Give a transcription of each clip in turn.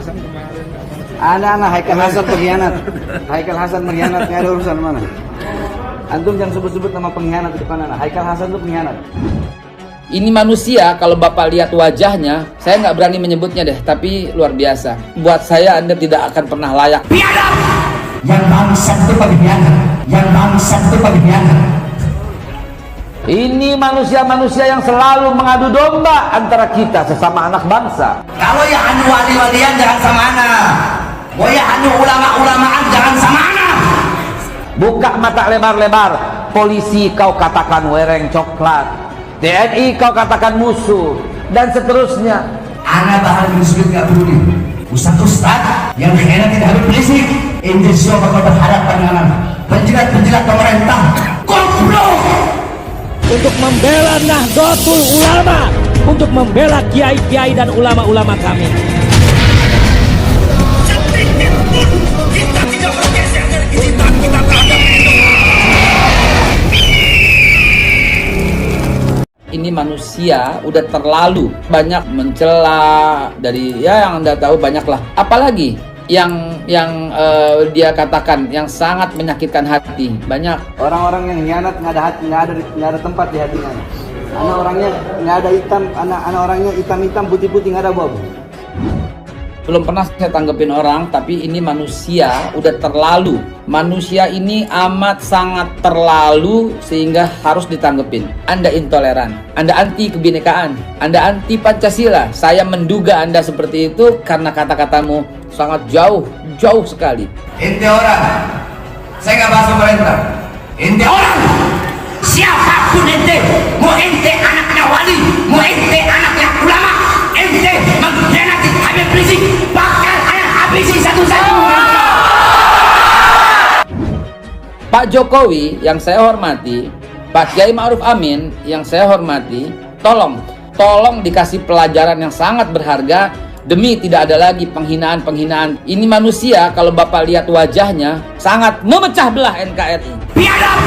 Hasan kemarin. Anak-anak Haikal Hasan pengkhianat. Haikal Hasan pengkhianat, nggak ada urusan mana. Antum jangan sebut-sebut nama pengkhianat di depan anak. Haikal Hasan itu pengkhianat. Ini manusia, kalau Bapak lihat wajahnya, saya nggak berani menyebutnya deh, tapi luar biasa. Buat saya, Anda tidak akan pernah layak. Biadab! Yang bangsat itu pengkhianat. Yang bangsat itu pengkhianat. Ini manusia-manusia yang selalu mengadu domba antara kita sesama anak bangsa. Kalau ya anu wali-walian jangan sama ana. Mau ya anu ulama-ulamaan jangan sama ana. Buka mata lebar-lebar. Polisi kau katakan wereng coklat, TNI kau katakan musuh, dan seterusnya. Ana bahan disebut gak peduli. Ustaz-ustaz yang khianat tidak habis berisik. Indonesia bakal berhadapan dengan penjilat-penjilat pemerintah. Goblok! Untuk membela Nahdlatul Ulama, untuk membela kiai-kiai dan ulama-ulama kami. Kita tidak bergeser dari kita terhadap Ini manusia udah terlalu banyak mencela dari ya yang Anda tahu banyak lah. Apalagi yang dia katakan yang sangat menyakitkan hati. Banyak Orang-orang yang hianat nggak ada tempat di hatinya. Anak orangnya nggak ada hitam, anak orangnya hitam-hitam, putih-putih, nggak ada bob. belum pernah saya tanggepin orang, tapi ini manusia udah terlalu. Manusia ini amat sangat terlalu sehingga harus ditanggepin. Anda intoleran, Anda anti kebinekaan, Anda anti Pancasila. Saya menduga Anda seperti itu karena kata-katamu sangat jauh sekali. Ente orang, saya nggak bahas pemerintah. Ente orang, siapapun ente, mau ente anaknya wali, mau ente anaknya ulama, ente mengkhianati Habib Rizik, bakal saya habisi satu-satu. Pak Jokowi yang saya hormati, Pak Kiai Ma'ruf Amin yang saya hormati, tolong dikasih pelajaran yang sangat berharga demi tidak ada lagi penghinaan-penghinaan. Ini manusia kalau Bapak lihat wajahnya sangat memecah belah NKRI. Biadab!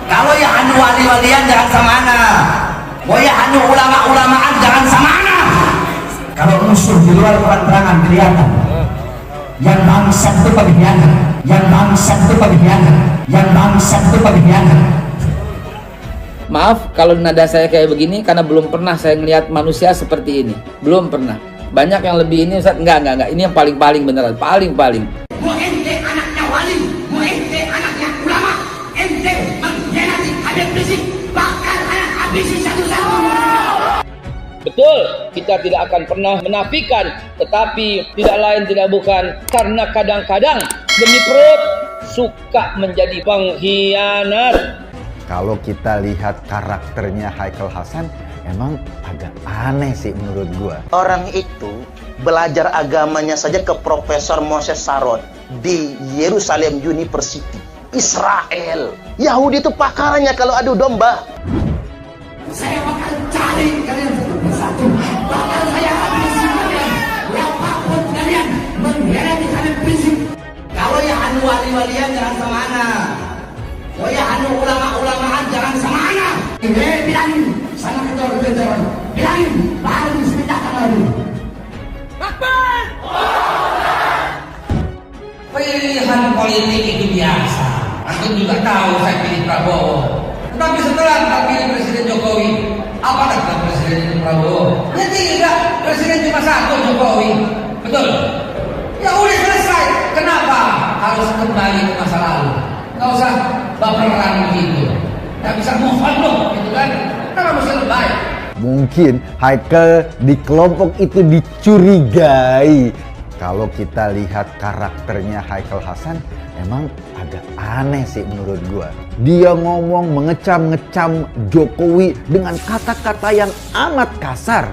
Kalau ya anu wali-walian jangan sama ana. Mau ya anu ulama-ulamaan jangan sama ana. Kalau musuh di luar terang-terangan kelihatan. Yang bangsat itu pengkhianat. Yang bangsat itu pengkhianat. Yang bangsat itu pengkhianat. Maaf kalau nada saya kayak begini karena belum pernah saya ngelihat manusia seperti ini. Belum pernah. Banyak yang lebih ini Ustaz. Enggak. Ini yang paling beneran. Paling. Mau ente anaknya wali, mau ente anaknya ulama, ente mengkhianati Habib Rizik, bakal saya habisi satu-satu. Betul, kita tidak akan pernah menafikan, tetapi tidak lain tidak bukan karena kadang-kadang demi perut suka menjadi pengkhianat. Kalau kita lihat karakternya Haikal Hasan, emang agak aneh sih menurut gua. Orang itu belajar agamanya saja ke Profesor Moses Saron di Yerusalem University, Israel. Yahudi itu pakarannya kalau adu domba. Saya bakal cari kalian satu persatu, bakal saya habisi kalian. Berapapun kalian mengkhianati Habib Rizik. Kalau ya anu wali-walian jangan sama ana. Oh ya anu ulama-ulamaan jangan sama ana. Bilangin, sana kejar-kejaran. Bilangin, baru disepitahkan lagi. Akbar! Pilihan politik itu biasa. Antum juga tahu saya pilih Prabowo. Tetapi setelah terpilih Presiden Jokowi, apa kata Presiden itu Prabowo? Ya tidak, Presiden cuma satu, Jokowi. Betul? Ya udah selesai. Kenapa harus kembali ke masa lalu? Nggak usah baperan begitu. Nggak bisa move on loh, gitu kan? Kita mesti lebay. Mungkin Haikal di kelompok itu dicurigai. Kalau kita lihat karakternya Haikal Hasan, emang agak aneh sih menurut gua. Dia ngomong mengecam-ngecam Jokowi dengan kata-kata yang amat kasar.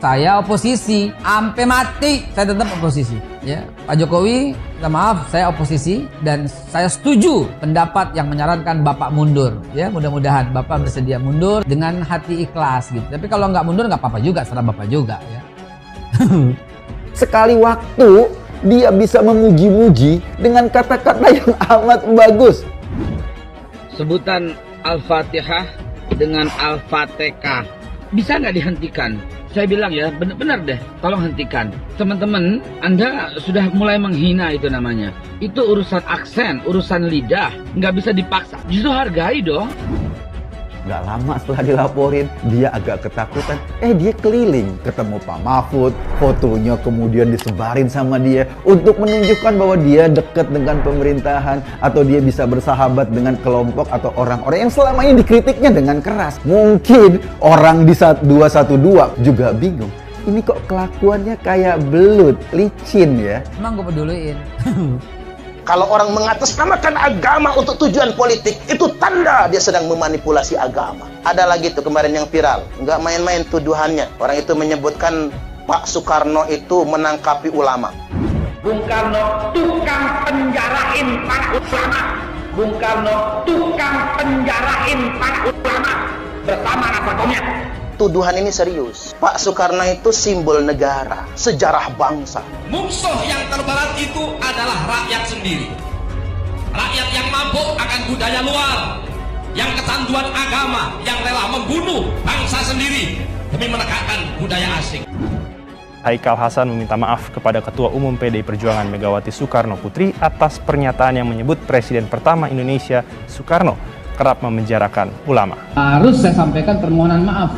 Saya oposisi, sampai mati saya tetap oposisi. Ya, Pak Jokowi, minta maaf, saya oposisi dan saya setuju pendapat yang menyarankan Bapak mundur. Ya, mudah-mudahan Bapak bersedia mundur dengan hati ikhlas gitu. Tapi kalau nggak mundur nggak apa-apa juga, serah Bapak juga ya. Sekali waktu dia bisa memuji-muji dengan kata-kata yang amat bagus. Sebutan Al-Fatihah dengan Al-Fatihah bisa nggak dihentikan? Saya bilang ya, benar deh, tolong hentikan. Teman-teman, Anda sudah mulai menghina itu namanya. Itu urusan aksen, urusan lidah, nggak bisa dipaksa. Justru hargai dong. Gak lama setelah dilaporin, dia agak ketakutan. Dia keliling ketemu Pak Mahfud, fotonya kemudian disebarin sama dia untuk menunjukkan bahwa dia dekat dengan pemerintahan atau dia bisa bersahabat dengan kelompok atau orang-orang yang selama ini dikritiknya dengan keras. Mungkin orang di 212 juga bingung. Ini kok kelakuannya kayak belut, licin ya. Emang gue peduliin. Kalau orang mengatasnamakan agama untuk tujuan politik, itu tanda dia sedang memanipulasi agama. Ada lagi tuh kemarin yang viral, nggak main-main tuduhannya. Orang itu menyebutkan Pak Soekarno itu menangkapi ulama. Bung Karno tukang penjarain para ulama. Bung Karno tukang penjarain para ulama bersama rasa komnya. Tuduhan ini serius. Pak Soekarno itu simbol negara, sejarah bangsa. Musuh yang terberat itu adalah rakyat sendiri. Rakyat yang mabuk akan budaya luar, yang kecanduan agama, yang rela membunuh bangsa sendiri demi menegakkan budaya asing. Haikal Hasan meminta maaf kepada Ketua Umum PDI Perjuangan Megawati Soekarno Putri atas pernyataan yang menyebut Presiden pertama Indonesia, Soekarno, kerap memenjarakan ulama. Harus saya sampaikan permohonan maaf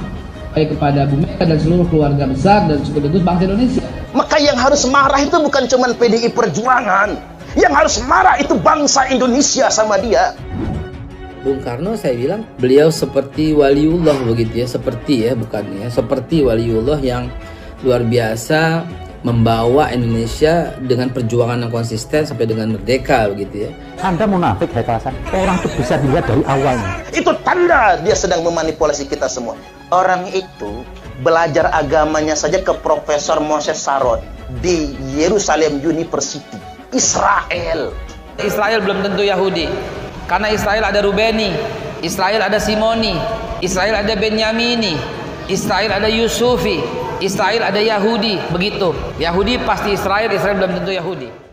baik kepada Bu Mega dan seluruh keluarga besar dan sekaligus bangsa Indonesia. Maka yang harus marah itu bukan cuma PDI Perjuangan. Yang harus marah itu bangsa Indonesia sama dia. Bung Karno saya bilang beliau seperti waliullah begitu ya, seperti ya, bukan ya, seperti waliullah yang luar biasa membawa Indonesia dengan perjuangan yang konsisten sampai dengan merdeka begitu ya. Anda munafik, Haikal Hasan. Orang itu bisa dilihat dari awalnya. Itu tanda dia sedang memanipulasi kita semua. Orang itu belajar agamanya saja ke Profesor Moses Sarot di Yerusalem University, Israel. Israel belum tentu Yahudi. Karena Israel ada Rubeni, Israel ada Simoni, Israel ada Benyamini, Israel ada Yusufi, Israel ada Yahudi, begitu. Yahudi pasti Israel, Israel belum tentu Yahudi.